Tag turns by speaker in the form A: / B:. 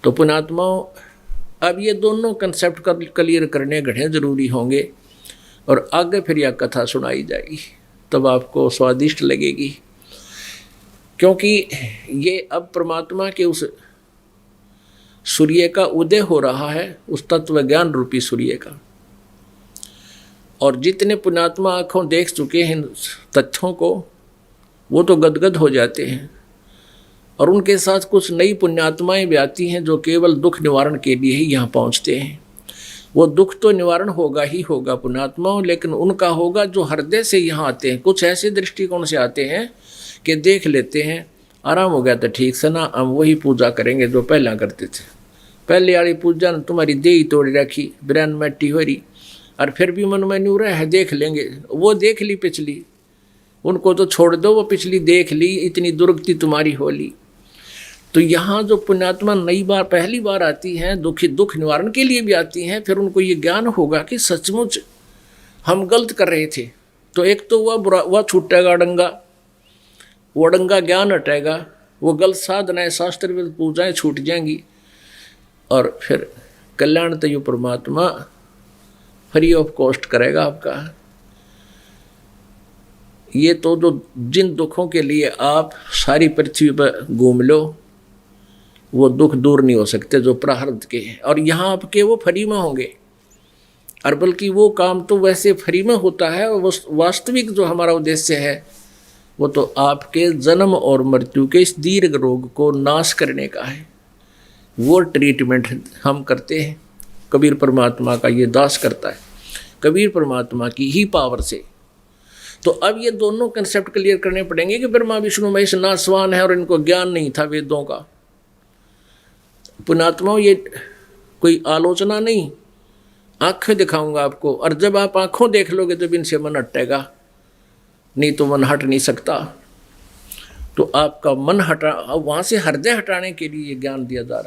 A: तो पुण्यात्माओं, अब ये दोनों कंसेप्ट क्लियर करने घड़े जरूरी होंगे, और आगे फिर यह कथा सुनाई जाएगी, तब आपको स्वादिष्ट लगेगी। क्योंकि ये अब परमात्मा के उस सूर्य का उदय हो रहा है, उस तत्व ज्ञान रूपी सूर्य का। और जितने पुण्यात्मा आँखों देख चुके हैं तथ्यों को, वो तो गदगद हो जाते हैं। और उनके साथ कुछ नई पुण्यात्माएं भी आती हैं जो केवल दुख निवारण के लिए ही यहाँ पहुँचते हैं। वो दुख तो निवारण होगा ही होगा पुण्यात्माओं, लेकिन उनका होगा जो हृदय से यहाँ आते हैं। कुछ ऐसे दृष्टिकोण से आते हैं कि देख लेते हैं, आराम हो गया तो ठीक से ना, हम वही पूजा करेंगे जो पहला करते थे। पहले वाली पूजा ने तुम्हारी देही तोड़ रखी, बिरान मट्टी हो रही, और फिर भी मन में न्यू रहा है देख लेंगे। वो देख ली पिछली, उनको तो छोड़ दो, वो पिछली देख ली, इतनी दुर्गति तुम्हारी हो ली। तो यहाँ जो पुण्यात्मा नई बार पहली बार आती हैं, दुख निवारण के लिए भी आती हैं, फिर उनको ये ज्ञान होगा कि सचमुच हम गलत कर रहे थे। तो एक तो वह छूटेगा डंगा, वो डंगा ज्ञान हटेगा, वो गलत साधनाएं शास्त्र में पूजाएं छूट जाएंगी, और फिर कल्याण तो ये परमात्मा फ्री ऑफ कॉस्ट करेगा आपका। ये तो जो जिन दुखों के लिए आप सारी पृथ्वी पर घूम लो, वो दुख दूर नहीं हो सकते जो प्रारब्ध के हैं, और यहाँ आपके वो फ्री में होंगे। और बल्कि वो काम तो वैसे फ्री में होता है, और वास्तविक जो हमारा उद्देश्य है वो तो आपके जन्म और मृत्यु के इस दीर्घ रोग को नाश करने का है। वो ट्रीटमेंट हम करते हैं। कबीर परमात्मा का ये दास करता है, कबीर परमात्मा की ही पावर से। तो अब ये दोनों कंसेप्ट क्लियर करने पड़ेंगे कि ब्रह्मा विष्णु महेश नासवान है और इनको ज्ञान नहीं था वेदों का। पुण्यात्माओं, ये कोई आलोचना नहीं, आंखें दिखाऊंगा आपको, और जब आप आंखों देख लोगे तो इनसे मन हटेगा, नहीं तो मन हट नहीं सकता। तो आपका मन हटा, वहाँ से हृदय हटाने के लिए ये ज्ञान दिया जा रहा है।